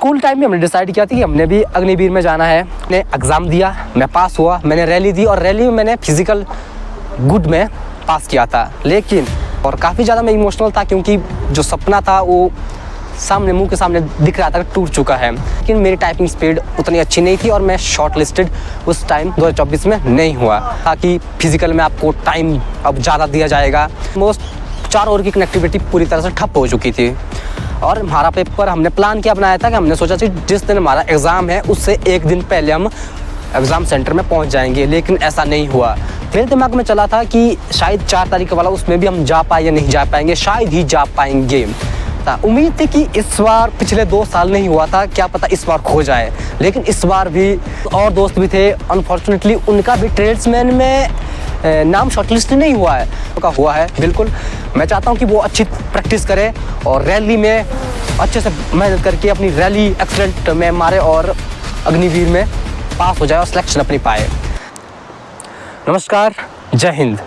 School time में हमने decide किया था कि हमने भी अग्निवीर में जाना है। मैंने एग्ज़ाम दिया, मैं पास हुआ, मैंने रैली दी और रैली में मैंने फिज़िकल गुड में पास किया था। लेकिन और काफ़ी ज़्यादा मैं इमोशनल था क्योंकि जो सपना था वो सामने मुंह के सामने दिख रहा था कि टूट चुका है। लेकिन मेरी टाइपिंग स्पीड उतनी अच्छी नहीं थी और मैं शॉर्ट लिस्टेड उस टाइम 2024 में नहीं हुआ। ताकि फिज़िकल में आपको टाइम अब ज़्यादा दिया जाएगा। मोस्ट 4 आवर की कनेक्टिविटी पूरी तरह से ठप हो चुकी थी और हमारा पेपर हमने प्लान क्या बनाया था कि हमने सोचा कि जिस दिन हमारा एग्ज़ाम है उससे एक दिन पहले हम एग्ज़ाम सेंटर में पहुंच जाएंगे, लेकिन ऐसा नहीं हुआ। मेरे दिमाग में चला था कि शायद 4 तारीख वाला उसमें भी हम जा पाए या नहीं जा पाएंगे, शायद ही जा पाएंगे। उम्मीद थी कि इस बार पिछले 2 साल नहीं हुआ था, क्या पता इस बार हो जाए। लेकिन इस बार भी और दोस्त भी थे, अनफॉर्चुनेटली उनका भी ट्रेड्समैन में नाम शॉर्टलिस्ट नहीं हुआ है। उनका हुआ है बिल्कुल। मैं चाहता हूं कि वो अच्छी प्रैक्टिस करे और रैली में अच्छे से मेहनत करके अपनी रैली एक्सीलेंट में मारे और अग्निवीर में पास हो जाए और सिलेक्शन अपनी पाए। नमस्कार, जय हिंद।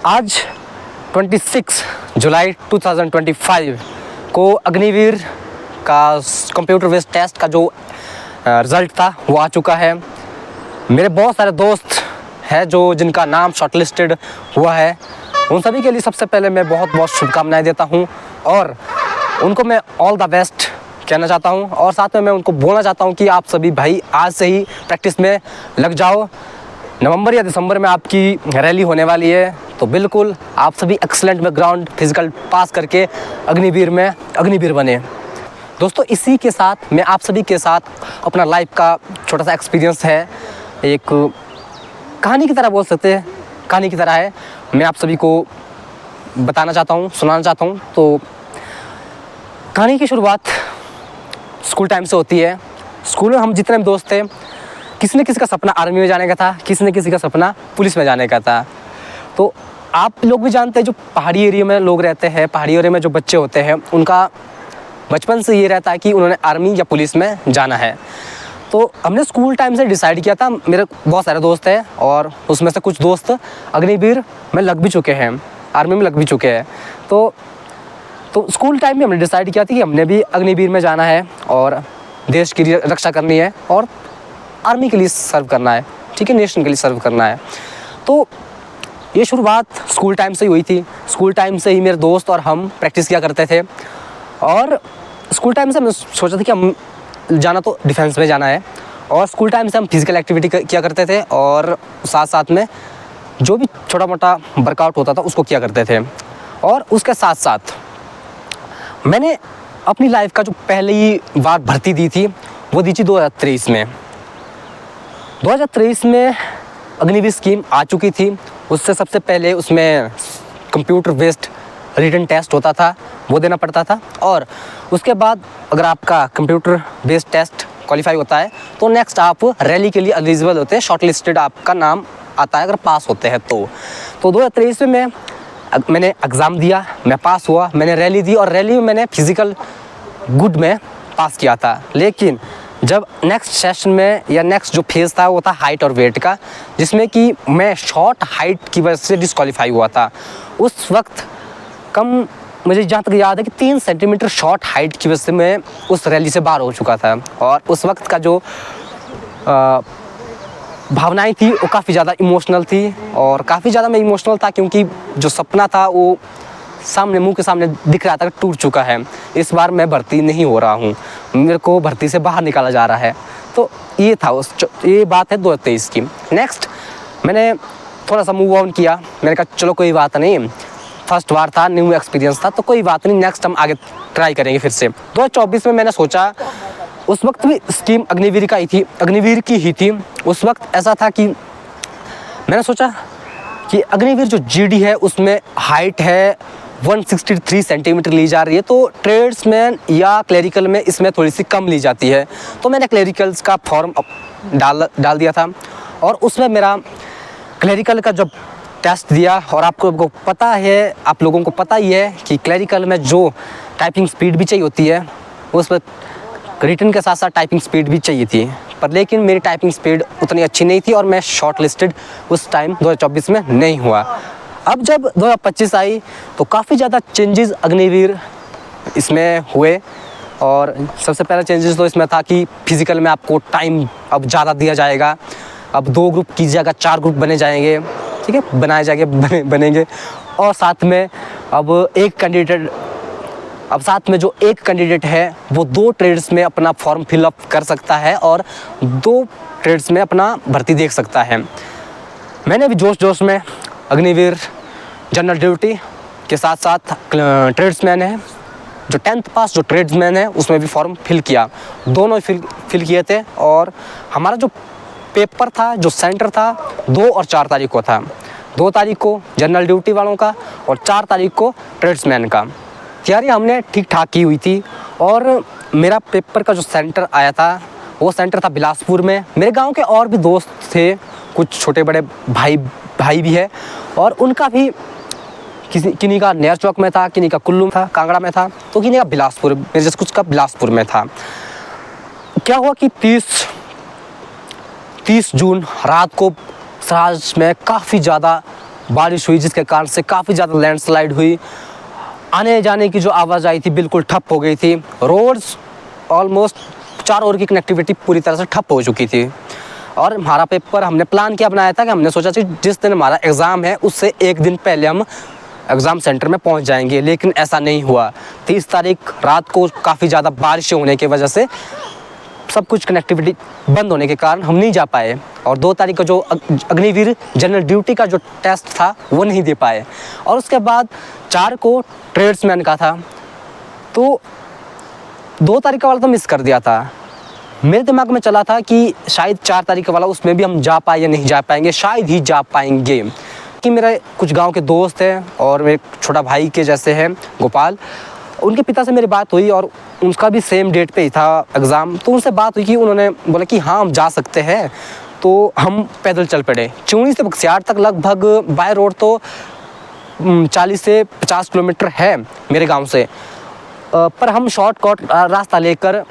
आज 26 जुलाई 2025 को अग्निवीर का कंप्यूटर बेस्ड टेस्ट का जो रिज़ल्ट था वो आ चुका है। मेरे बहुत सारे दोस्त हैं जिनका नाम शॉर्टलिस्टेड हुआ है। उन सभी के लिए सबसे पहले मैं बहुत बहुत शुभकामनाएं देता हूं और उनको मैं ऑल द बेस्ट कहना चाहता हूं। और साथ में मैं उनको बोलना चाहता हूं कि आप सभी भाई आज से ही प्रैक्टिस में लग जाओ। नवंबर या दिसंबर में आपकी रैली होने वाली है, तो बिल्कुल आप सभी एक्सीलेंट में ग्राउंड फिजिकल पास करके अग्निवीर बने। दोस्तों, इसी के साथ मैं आप सभी के साथ अपना लाइफ का छोटा सा एक्सपीरियंस है, एक कहानी की तरह बोल सकते हैं, कहानी की तरह है, मैं आप सभी को बताना चाहता हूँ, सुनाना चाहता हूँ। तो कहानी की शुरुआत स्कूल टाइम से होती है। स्कूल में हम जितने भी दोस्त थे, किसी न किसी का सपना आर्मी में जाने का था, किसी न किसी का सपना पुलिस में जाने का था। तो आप लोग भी जानते हैं, जो पहाड़ी एरिया में लोग रहते हैं, पहाड़ी एरिया में जो बच्चे होते हैं, उनका बचपन से ये रहता है कि उन्होंने आर्मी या पुलिस में जाना है। तो हमने स्कूल टाइम से डिसाइड किया था। मेरे बहुत सारे दोस्त हैं और उसमें से कुछ दोस्त अग्निवीर में लग भी चुके हैं, आर्मी में लग भी चुके हैं। तो स्कूल टाइम में हमने डिसाइड किया था कि हमने भी अग्निवीर में जाना है और देश की रक्षा करनी है और आर्मी के लिए सर्व करना है, ठीक है, नेशन के लिए सर्व करना है। तो ये शुरुआत स्कूल टाइम से ही हुई थी। स्कूल टाइम से ही मेरे दोस्त और हम प्रैक्टिस किया करते थे और स्कूल टाइम से हमने सोचा था कि हम जाना तो डिफेंस में जाना है और स्कूल टाइम से हम फिजिकल एक्टिविटी किया करते थे और साथ साथ में जो भी छोटा मोटा वर्कआउट होता था उसको किया करते थे। और उसके साथ साथ मैंने अपनी लाइफ का जो पहले ही बार भर्ती दी थी वो दी थी 2023 में। 2023 में अग्निवीर स्कीम आ चुकी थी। उससे सबसे पहले उसमें कंप्यूटर बेस्ड रिटन टेस्ट होता था, वो देना पड़ता था। और उसके बाद अगर आपका कंप्यूटर बेस्ड टेस्ट क्वालिफाई होता है तो नेक्स्ट आप रैली के लिए एलिजिबल होते हैं, शॉर्टलिस्टेड आपका नाम आता है अगर पास होते हैं तो 2023 में मैंने एग्ज़ाम दिया, मैं पास हुआ, मैंने रैली दी और रैली में मैंने फिज़िकल गुड में पास किया था। लेकिन जब नेक्स्ट सेशन में या नेक्स्ट जो फेज़ था वो था हाइट और वेट का, जिसमें कि मैं शॉर्ट हाइट की वजह से डिस्क्वालीफाई हुआ था। उस वक्त मुझे जहाँ तक याद है कि 3 सेंटीमीटर शॉर्ट हाइट की वजह से मैं उस रैली से बाहर हो चुका था। और उस वक्त का जो भावनाएं थी वो काफ़ी ज़्यादा इमोशनल थी और काफ़ी ज़्यादा मैं इमोशनल था क्योंकि जो सपना था वो सामने मुंह के सामने दिख रहा था कि टूट चुका है। इस बार मैं भर्ती नहीं हो रहा हूँ, मेरे को भर्ती से बाहर निकाला जा रहा है। तो ये था ये बात है 2023 की। नेक्स्ट मैंने थोड़ा सा मूव ऑन किया, मैंने कहा चलो कोई बात नहीं, फर्स्ट बार था, न्यू एक्सपीरियंस था, तो कोई बात नहीं, नेक्स्ट हम आगे ट्राई करेंगे फिर से। 2024 में मैंने सोचा, उस वक्त भी स्कीम अग्निवीर की ही थी। उस वक्त ऐसा था कि मैंने सोचा कि अग्निवीर जो जीडी है उसमें हाइट है 163 सेंटीमीटर ली जा रही है, तो ट्रेड्समैन या क्लरिकल में इसमें थोड़ी सी कम ली जाती है। तो मैंने क्लरिकल्स का फॉर्म डाल दिया था और उसमें मेरा क्लरिकल का जब टेस्ट दिया और आप लोगों को पता ही है कि क्लरिकल में जो टाइपिंग स्पीड भी चाहिए होती है उसमें रिटन के साथ साथ टाइपिंग स्पीड भी चाहिए थी, पर लेकिन मेरी टाइपिंग स्पीड उतनी अच्छी नहीं थी और मैं शॉर्ट लिस्टेड उस टाइम 2024 में नहीं हुआ। अब जब 2025 आई तो काफ़ी ज़्यादा चेंजेस अग्निवीर इसमें हुए और सबसे पहला चेंजेस तो इसमें था कि फिज़िकल में आपको टाइम अब ज़्यादा दिया जाएगा। अब 2 ग्रुप की जगह 4 ग्रुप बने जाएंगे, ठीक है, बनाए जाएंगे बनेंगे। और साथ में अब साथ में जो एक कैंडिडेट है वो 2 ट्रेड्स में अपना फॉर्म फिलअप कर सकता है और 2 ट्रेड्स में अपना भर्ती देख सकता है। मैंने भी जोश में अग्निवीर जनरल ड्यूटी के साथ साथ ट्रेड्समैन है जो 10th पास जो ट्रेड्समैन है उसमें भी फॉर्म फिल किया, दोनों फिल किए थे। और हमारा जो पेपर था, जो सेंटर था, 2 और 4 तारीख को था। 2 तारीख को जनरल ड्यूटी वालों का और 4 तारीख को ट्रेड्समैन का। तैयारी हमने ठीक ठाक की हुई थी और मेरा पेपर का जो सेंटर आया था वो सेंटर था बिलासपुर में। मेरे गांव के और भी दोस्त थे, कुछ छोटे बड़े भाई भी है, और उनका भी किन्हीं का नेर चौक में था, किन्हीं का कुल्लू था, कांगड़ा में था, तो किन्हीं का बिलासपुर, मेरे जैसे कुछ का बिलासपुर में था। क्या हुआ कि 30 जून रात को सराज में काफ़ी ज़्यादा बारिश हुई, जिसके कारण से काफ़ी ज़्यादा लैंडस्लाइड हुई। आने जाने की जो आवाज़ आई थी बिल्कुल ठप हो गई थी। रोड्स ऑलमोस्ट 4 ओर की कनेक्टिविटी पूरी तरह से ठप हो चुकी थी। और हमारा पेपर हमने प्लान किया बनाया था कि हमने सोचा कि जिस दिन हमारा एग्ज़ाम है उससे 1 दिन पहले हम एग्ज़ाम सेंटर में पहुंच जाएंगे, लेकिन ऐसा नहीं हुआ। 30 तारीख रात को काफ़ी ज़्यादा बारिश होने की वजह से सब कुछ कनेक्टिविटी बंद होने के कारण हम नहीं जा पाए। और 2 तारीख को जो अग्निवीर जनरल ड्यूटी का जो टेस्ट था वो नहीं दे पाए। और उसके बाद 4 को ट्रेड्समैन का था, तो 2 तारीख वाला तो मिस कर दिया था। मेरे दिमाग में चला था कि शायद 4 तारीख वाला उसमें भी हम जा पाए या नहीं जा पाएंगे, शायद ही जा पाएंगे। कि मेरे कुछ गांव के दोस्त हैं और मेरे छोटा भाई के जैसे हैं गोपाल, उनके पिता से मेरी बात हुई और उनका भी सेम डेट पे ही था एग्ज़ाम। तो उनसे बात हुई कि उन्होंने बोला कि हाँ हम जा सकते हैं। तो हम पैदल चल पड़े चूनी से बख्तियार तक, लगभग बाय रोड तो 40 से 50 किलोमीटर है मेरे गांव से, पर हम शॉर्टकट रास्ता लेकर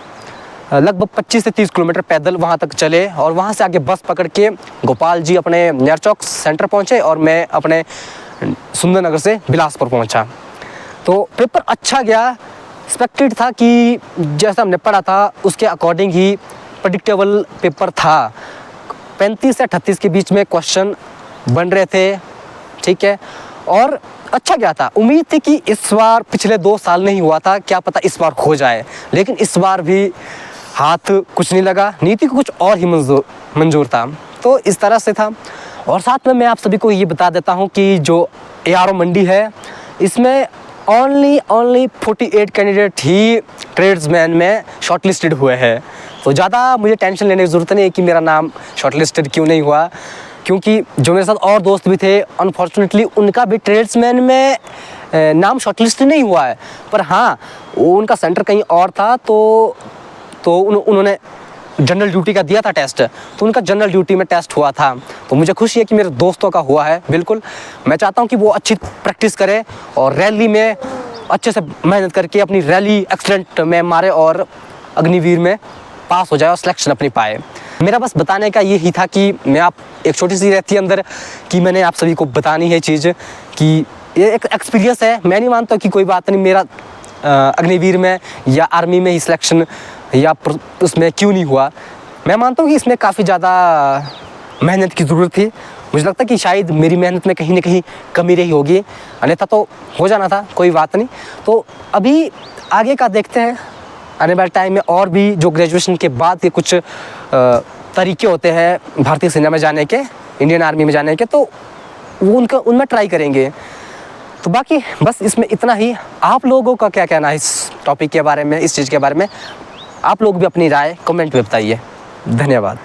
लगभग 25 से 30 किलोमीटर पैदल वहां तक चले। और वहां से आगे बस पकड़ के गोपाल जी अपने नेर चौक सेंटर पहुंचे और मैं अपने सुंदरनगर से बिलासपुर पहुंचा। तो पेपर अच्छा गया, एक्सपेक्टेड था कि जैसा हमने पढ़ा था उसके अकॉर्डिंग ही प्रेडिक्टेबल पेपर था। 35 से 38 के बीच में क्वेश्चन बन रहे थे, ठीक है, और अच्छा गया था। उम्मीद थी कि इस बार, पिछले 2 साल नहीं हुआ था, क्या पता इस बार हो जाए, लेकिन इस बार भी हाथ कुछ नहीं लगा, नीति को कुछ और ही मंजूर था। तो इस तरह से था। और साथ में मैं आप सभी को ये बता देता हूँ कि जो ARO मंडी है इसमें ओनली 48 कैंडिडेट ही ट्रेड्समैन में शॉर्टलिस्टेड हुए हैं। तो ज़्यादा मुझे टेंशन लेने की ज़रूरत नहीं है कि मेरा नाम शॉर्टलिस्टेड क्यों नहीं हुआ, क्योंकि जो मेरे साथ और दोस्त भी थे अनफॉर्चुनेटली उनका भी ट्रेड्समैन में नाम शॉर्टलिस्ट नहीं हुआ है। पर हाँ, उनका सेंटर कहीं और था, तो उन्होंने जनरल ड्यूटी का दिया था टेस्ट, तो उनका जनरल ड्यूटी में टेस्ट हुआ था। तो मुझे खुशी है कि मेरे दोस्तों का हुआ है। बिल्कुल मैं चाहता हूं कि वो अच्छी प्रैक्टिस करें और रैली में अच्छे से मेहनत करके अपनी रैली एक्सीलेंट में मारे और अग्निवीर में पास हो जाए और सिलेक्शन अपनी पाए। मेरा बस बताने का यही था कि मैं आप एक छोटी सी रहती है अंदर कि मैंने आप सभी को बतानी है चीज़ कि ये एक एक्सपीरियंस है। मैं नहीं मानता कि कोई बात नहीं, मेरा अग्निवीर में या आर्मी में ही सिलेक्शन या उसमें क्यों नहीं हुआ। मैं मानता हूँ कि इसमें काफ़ी ज़्यादा मेहनत की ज़रूरत थी। मुझे लगता है कि शायद मेरी मेहनत में कहीं ना कहीं कमी रही होगी, अन्यथा तो हो जाना था, कोई बात नहीं। तो अभी आगे का देखते हैं, आने वाले टाइम में और भी जो ग्रेजुएशन के बाद के कुछ तरीके होते हैं भारतीय सेना में जाने के, इंडियन आर्मी में जाने के, तो वो उनमें ट्राई करेंगे। तो बाकी बस इसमें इतना ही। आप लोगों का क्या कहना है इस टॉपिक के बारे में, इस चीज़ के बारे में? आप लोग भी अपनी राय कमेंट में बताइए। धन्यवाद।